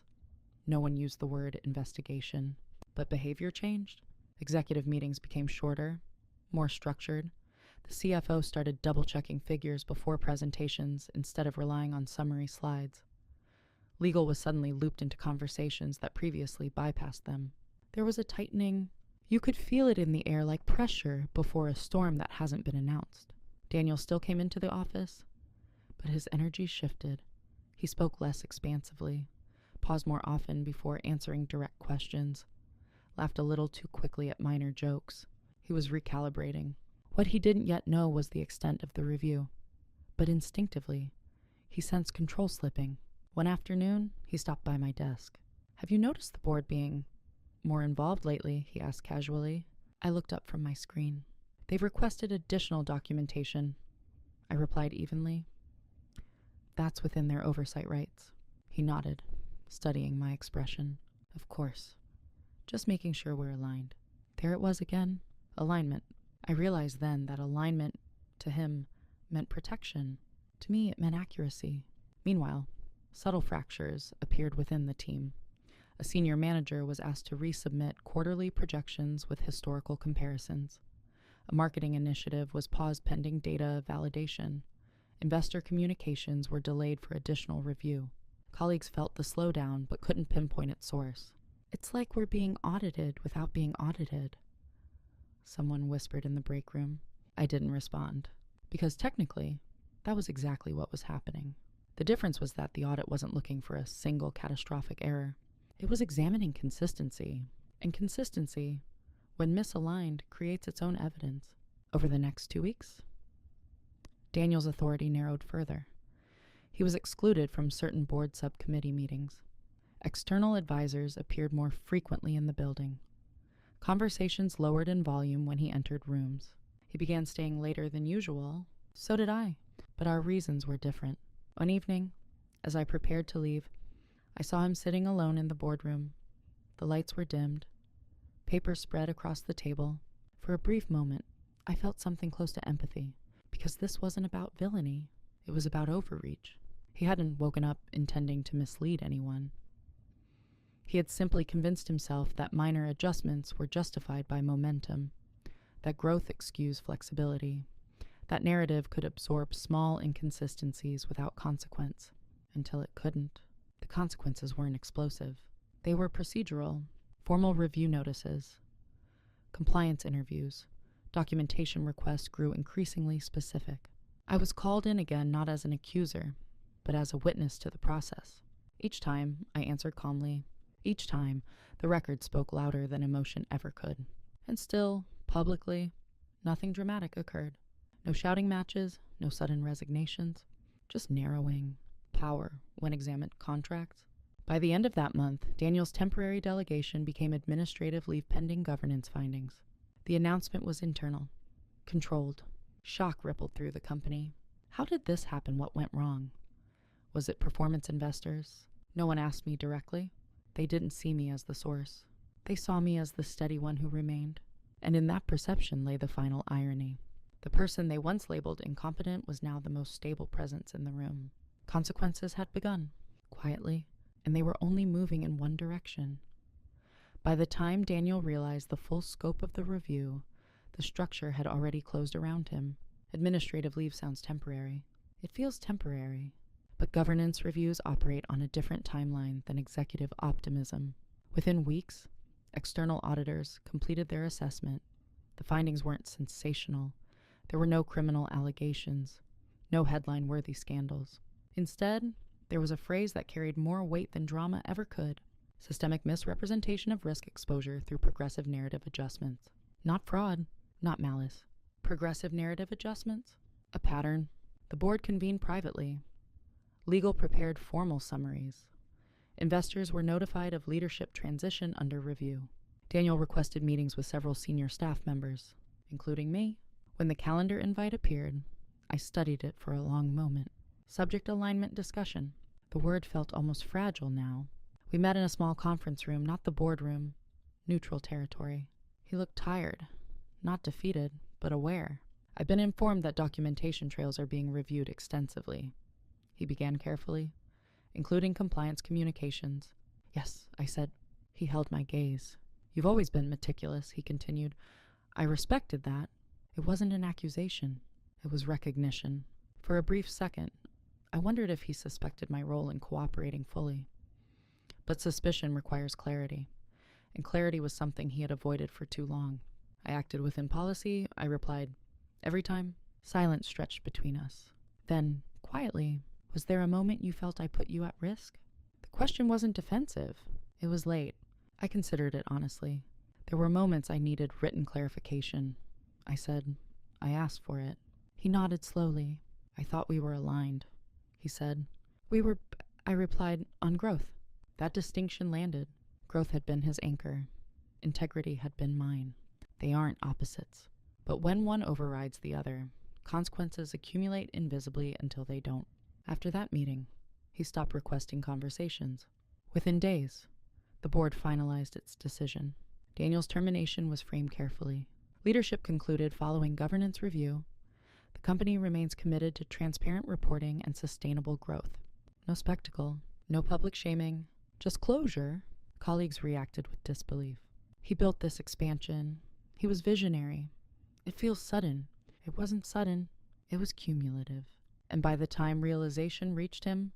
No one used the word investigation, but behavior changed. Executive meetings became shorter, more structured. The CFO started double-checking figures before presentations instead of relying on summary slides. Legal was suddenly looped into conversations that previously bypassed them. There was a tightening. You could feel it in the air like pressure before a storm that hasn't been announced. Daniel still came into the office, but his energy shifted. He spoke less expansively, paused more often before answering direct questions, laughed a little too quickly at minor jokes. He was recalibrating. What he didn't yet know was the extent of the review. But instinctively, he sensed control slipping. One afternoon, he stopped by my desk. Have you noticed the board being more involved lately? He asked casually. I looked up from my screen. They've requested additional documentation, I replied evenly. That's within their oversight rights. He nodded, studying my expression. Of course. Just making sure we're aligned. There it was again. Alignment. I realized then that alignment to him meant protection. To me, it meant accuracy. Meanwhile, subtle fractures appeared within the team. A senior manager was asked to resubmit quarterly projections with historical comparisons. A marketing initiative was paused pending data validation. Investor communications were delayed for additional review. Colleagues felt the slowdown but couldn't pinpoint its source. It's like we're being audited without being audited, someone whispered in the break room. I didn't respond, because technically, that was exactly what was happening. The difference was that the audit wasn't looking for a single catastrophic error. It was examining consistency, and consistency, when misaligned, creates its own evidence. Over the next 2 weeks, Daniel's authority narrowed further. He was excluded from certain board subcommittee meetings. External advisors appeared more frequently in the building. Conversations lowered in volume when he entered rooms. He began staying later than usual. So did I, but our reasons were different. One evening, as I prepared to leave, I saw him sitting alone in the boardroom. The lights were dimmed. Paper spread across the table. For a brief moment, I felt something close to empathy, because this wasn't about villainy. It was about overreach. He hadn't woken up intending to mislead anyone. He had simply convinced himself that minor adjustments were justified by momentum, that growth excused flexibility, that narrative could absorb small inconsistencies without consequence, until it couldn't. The consequences weren't explosive. They were procedural, formal review notices, compliance interviews, documentation requests grew increasingly specific. I was called in again not as an accuser, but as a witness to the process. Each time, I answered calmly. Each time, the record spoke louder than emotion ever could. And still, publicly, nothing dramatic occurred. No shouting matches, no sudden resignations, just narrowing power when examined contracts. By the end of that month, Daniel's temporary delegation became administrative leave pending governance findings. The announcement was internal, controlled. Shock rippled through the company. How did this happen? What went wrong? Was it performance investors? No one asked me directly. They didn't see me as the source. They saw me as the steady one who remained. And in that perception lay the final irony. The person they once labeled incompetent was now the most stable presence in the room. Consequences had begun, quietly, and they were only moving in one direction. By the time Daniel realized the full scope of the review, the structure had already closed around him. Administrative leave sounds temporary. It feels temporary. But governance reviews operate on a different timeline than executive optimism. Within weeks, external auditors completed their assessment. The findings weren't sensational. There were no criminal allegations, no headline-worthy scandals. Instead, there was a phrase that carried more weight than drama ever could: systemic misrepresentation of risk exposure through progressive narrative adjustments. Not fraud, not malice. Progressive narrative adjustments? A pattern. The board convened privately. Legal prepared formal summaries. Investors were notified of leadership transition under review. Daniel requested meetings with several senior staff members, including me. When the calendar invite appeared, I studied it for a long moment. Subject alignment discussion. The word felt almost fragile now. We met in a small conference room, not the boardroom, neutral territory. He looked tired, not defeated, but aware. I've been informed that documentation trails are being reviewed extensively. He began carefully, including compliance communications. Yes, I said. He held my gaze. You've always been meticulous, he continued. I respected that. It wasn't an accusation. It was recognition. For a brief second, I wondered if he suspected my role in cooperating fully. But suspicion requires clarity, and clarity was something he had avoided for too long. I acted within policy. I replied, every time. Silence stretched between us. Then, quietly, was there a moment you felt I put you at risk? The question wasn't defensive. It was late. I considered it honestly. There were moments I needed written clarification. I said, I asked for it. He nodded slowly. I thought we were aligned. He said, I replied, on growth. That distinction landed. Growth had been his anchor. Integrity had been mine. They aren't opposites. But when one overrides the other, consequences accumulate invisibly until they don't. After that meeting, he stopped requesting conversations. Within days, the board finalized its decision. Daniel's termination was framed carefully. Leadership concluded following governance review, the company remains committed to transparent reporting and sustainable growth. No spectacle, no public shaming, just closure. Colleagues reacted with disbelief. He built this expansion. He was visionary. It feels sudden. It wasn't sudden. It was cumulative. And by the time realization reached him,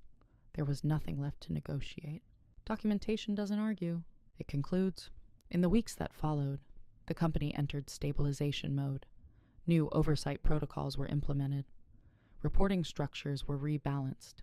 there was nothing left to negotiate. Documentation doesn't argue. It concludes. In the weeks that followed, the company entered stabilization mode. New oversight protocols were implemented. Reporting structures were rebalanced.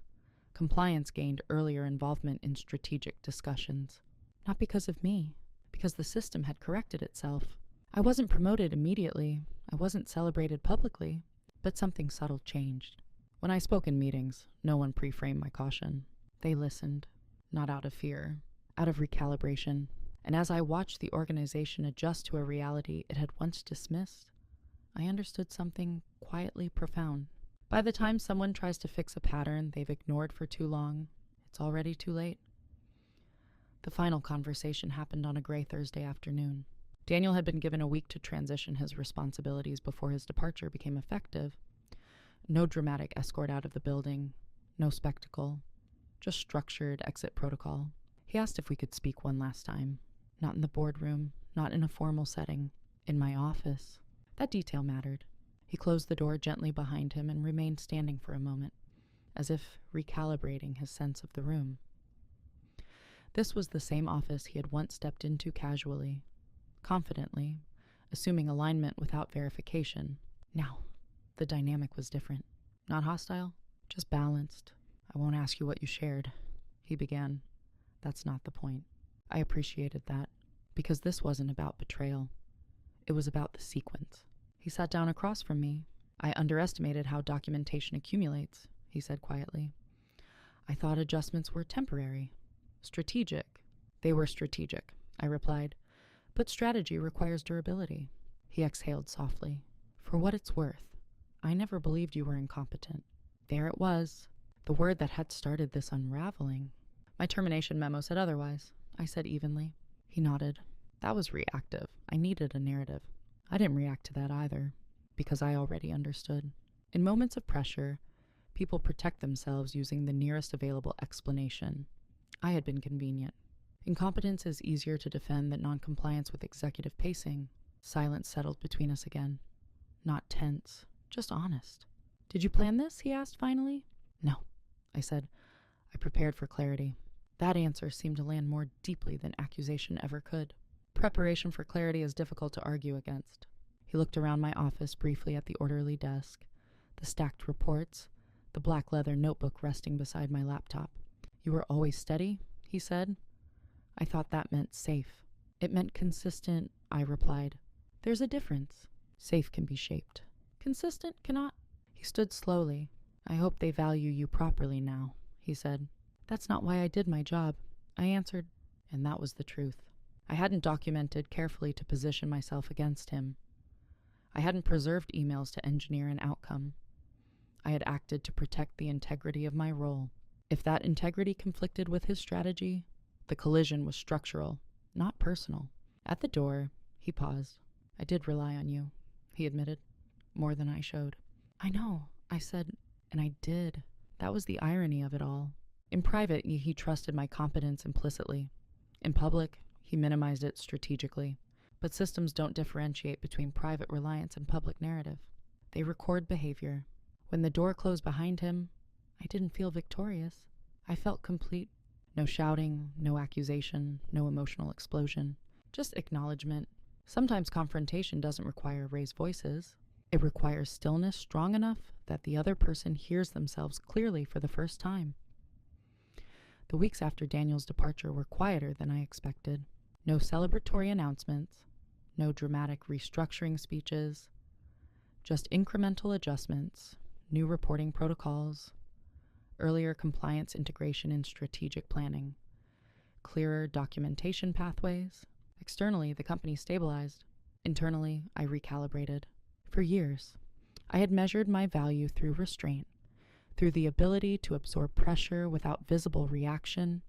Compliance gained earlier involvement in strategic discussions. Not because of me, because the system had corrected itself. I wasn't promoted immediately. I wasn't celebrated publicly. But something subtle changed. When I spoke in meetings, no one pre-framed my caution. They listened, not out of fear, out of recalibration. And as I watched the organization adjust to a reality it had once dismissed, I understood something quietly profound. By the time someone tries to fix a pattern they've ignored for too long, it's already too late. The final conversation happened on a gray Thursday afternoon. Daniel had been given a week to transition his responsibilities before his departure became effective. No dramatic escort out of the building, no spectacle, just structured exit protocol. He asked if we could speak one last time. Not in the boardroom, not in a formal setting, in my office. That detail mattered. He closed the door gently behind him and remained standing for a moment, as if recalibrating his sense of the room. This was the same office he had once stepped into casually, confidently, assuming alignment without verification. Now, the dynamic was different. Not hostile, just balanced. "I won't ask you what you shared," he began. "That's not the point." I appreciated that, because this wasn't about betrayal. It was about the sequence. He sat down across from me. "I underestimated how documentation accumulates," he said quietly. "I thought adjustments were temporary. Strategic." "They were strategic," I replied. "But strategy requires durability." He exhaled softly. "For what it's worth, I never believed you were incompetent." There it was, the word that had started this unraveling. "My termination memo said otherwise," I said evenly. He nodded. "That was reactive. I needed a narrative." I didn't react to that either, because I already understood. In moments of pressure, people protect themselves using the nearest available explanation. I had been convenient. Incompetence is easier to defend than noncompliance with executive pacing. Silence settled between us again. Not tense, just honest. "Did you plan this?" he asked finally. "No," I said. I prepared for clarity. That answer seemed to land more deeply than accusation ever could. Preparation for clarity is difficult to argue against. He looked around my office briefly at the orderly desk, the stacked reports, the black leather notebook resting beside my laptop. "You were always steady," he said. I thought that meant safe. "It meant consistent," I replied. "There's a difference. Safe can be shaped. Consistent cannot." He stood slowly. "I hope they value you properly now," he said. "That's not why I did my job," I answered, and that was the truth. I hadn't documented carefully to position myself against him. I hadn't preserved emails to engineer an outcome. I had acted to protect the integrity of my role. If that integrity conflicted with his strategy, the collision was structural, not personal. At the door, he paused. "I did rely on you," he admitted, more than I showed. "I know," I said, and I did. That was the irony of it all. In private, he trusted my competence implicitly. In public, he minimized it strategically. But systems don't differentiate between private reliance and public narrative. They record behavior. When the door closed behind him, I didn't feel victorious. I felt complete. No shouting, no accusation, no emotional explosion. Just acknowledgement. Sometimes confrontation doesn't require raised voices. It requires stillness strong enough that the other person hears themselves clearly for the first time. The weeks after Daniel's departure were quieter than I expected. No celebratory announcements, no dramatic restructuring speeches, just incremental adjustments, new reporting protocols, earlier compliance integration in strategic planning, clearer documentation pathways. Externally, the company stabilized. Internally, I recalibrated. For years, I had measured my value through restraint, through the ability to absorb pressure without visible reaction,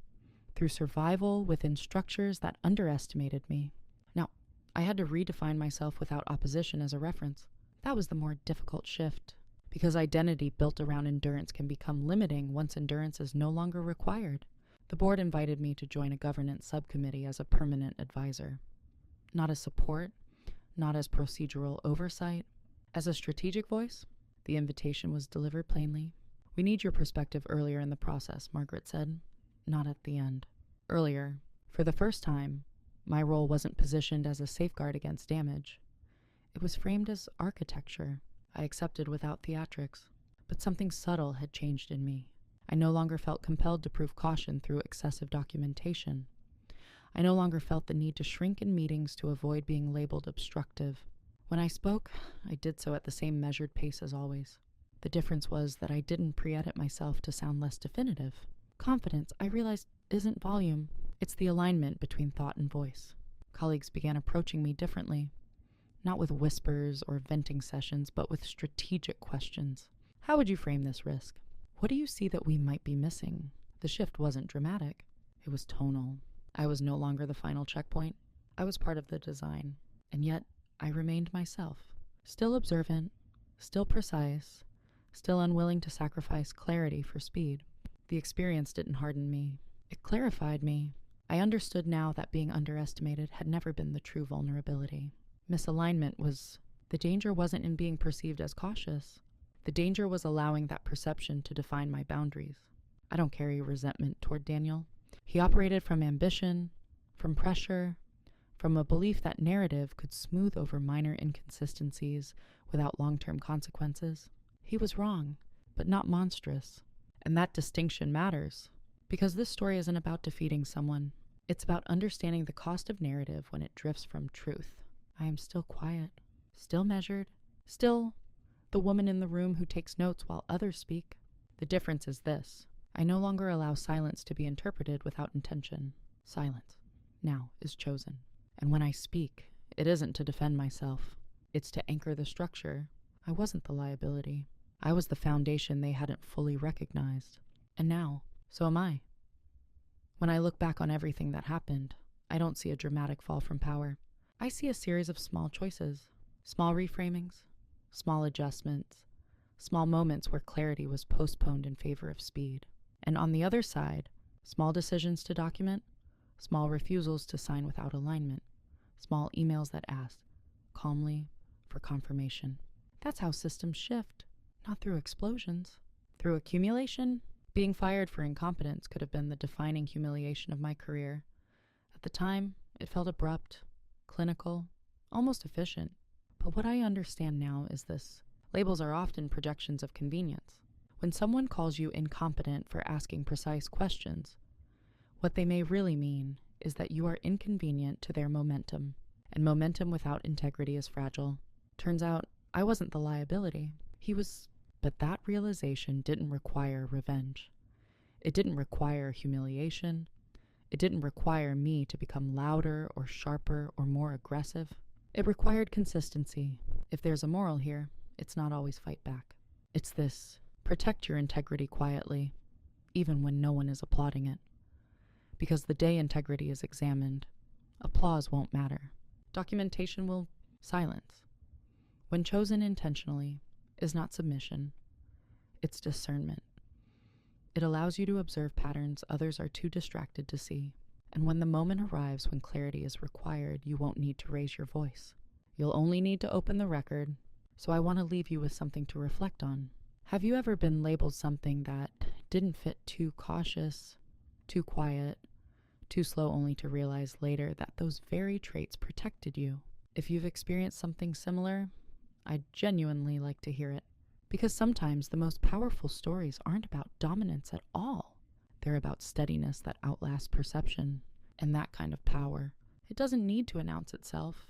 through survival within structures that underestimated me. Now, I had to redefine myself without opposition as a reference. That was the more difficult shift, because identity built around endurance can become limiting once endurance is no longer required. The board invited me to join a governance subcommittee as a permanent advisor. Not as support, not as procedural oversight. As a strategic voice, the invitation was delivered plainly. "We need your perspective earlier in the process," Margaret said, not at the end. Earlier, for the first time, my role wasn't positioned as a safeguard against damage. It was framed as architecture. I accepted without theatrics. But something subtle had changed in me. I no longer felt compelled to prove caution through excessive documentation. I no longer felt the need to shrink in meetings to avoid being labeled obstructive. When I spoke, I did so at the same measured pace as always. The difference was that I didn't pre-edit myself to sound less definitive. Confidence, I realized, isn't volume. It's the alignment between thought and voice. Colleagues began approaching me differently. Not with whispers or venting sessions, but with strategic questions. "How would you frame this risk? What do you see that we might be missing?" The shift wasn't dramatic. It was tonal. I was no longer the final checkpoint. I was part of the design. And yet, I remained myself. Still observant, still precise, still unwilling to sacrifice clarity for speed. The experience didn't harden me. It clarified me. I understood now that being underestimated had never been the true vulnerability. Misalignment was... The danger wasn't in being perceived as cautious. The danger was allowing that perception to define my boundaries. I don't carry resentment toward Daniel. He operated from ambition, from pressure, from a belief that narrative could smooth over minor inconsistencies without long-term consequences. He was wrong, but not monstrous. And that distinction matters, because this story isn't about defeating someone. It's about understanding the cost of narrative when it drifts from truth. I am still quiet, still measured, still the woman in the room who takes notes while others speak. The difference is this: I no longer allow silence to be interpreted without intention. Silence, now, is chosen. And when I speak, it isn't to defend myself. It's to anchor the structure. I wasn't the liability. I was the foundation they hadn't fully recognized. And now, so am I. When I look back on everything that happened, I don't see a dramatic fall from power. I see a series of small choices, small reframings, small adjustments, small moments where clarity was postponed in favor of speed. And on the other side, small decisions to document, small refusals to sign without alignment, small emails that ask, calmly, for confirmation. That's how systems shift, not through explosions. Through accumulation, being fired for incompetence could have been the defining humiliation of my career. At the time, it felt abrupt, clinical, almost efficient. But what I understand now is this: labels are often projections of convenience. When someone calls you incompetent for asking precise questions, what they may really mean is that you are inconvenient to their momentum, and momentum without integrity is fragile. Turns out, I wasn't the liability. He was. But that realization didn't require revenge. It didn't require humiliation. It didn't require me to become louder or sharper or more aggressive. It required consistency. If there's a moral here, it's not always fight back. It's this: protect your integrity quietly, even when no one is applauding it. Because the day integrity is examined, applause won't matter. Documentation will silence. When chosen intentionally, is not submission, it's discernment. It allows you to observe patterns others are too distracted to see. And when the moment arrives when clarity is required, you won't need to raise your voice. You'll only need to open the record. So I want to leave you with something to reflect on. Have you ever been labeled something that didn't fit? Too cautious, too quiet, too slow, only to realize later that those very traits protected you? If you've experienced something similar, I'd genuinely like to hear it. Because sometimes the most powerful stories aren't about dominance at all. They're about steadiness that outlasts perception. And that kind of power, it doesn't need to announce itself.